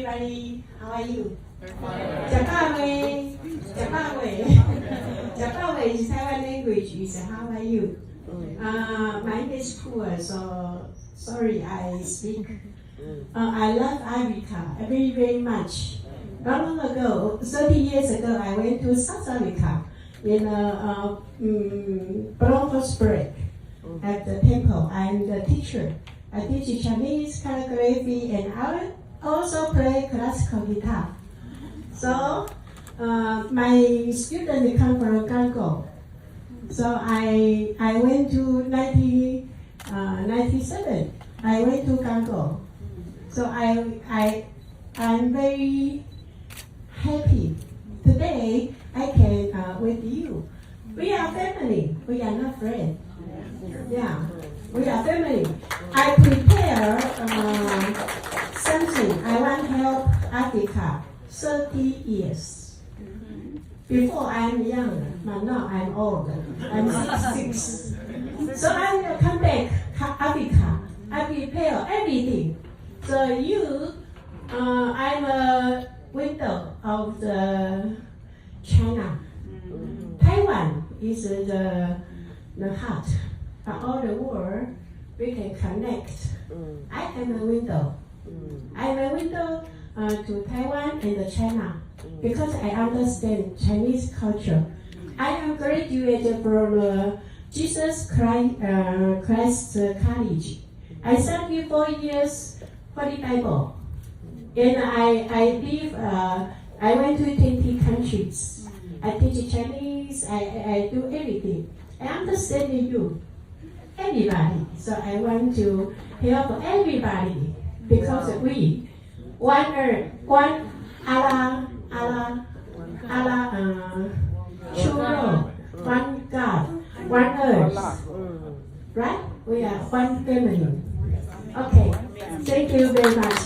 Everybody, how are you? Japawe, Japawe is Taiwan language. Is how are you? My name is poor, so sorry I speak. I love Africa very, very much. Not long ago, 30 years ago, I went to South Africa in a Broncos break at the temple. I'm the teacher. I teach Chinese calligraphy and I also play classical guitar. So my students come from Congo. So I went to 1997. I went to Congo. So I'm very happy today I can with you. We are family. We are not friends. Yeah, we are family. I prepare something. I want to help Africa 30 years. Before I'm young, but now I'm old. I'm 66. So I will come back Africa. I prepare everything. So I'm a window of the China. Taiwan is the heart. But all the world we can connect. I am a window. I'm a window to Taiwan and China because I understand Chinese culture. I am graduated from Jesus Christ College. I studied 4 years Holy Bible, and I went to 20 countries. I teach Chinese. I do everything. I understand you, everybody. So I want to help everybody because we one earth, one Allah, children, one God, one earth. Right? We are one family. Okay. Thank you very much.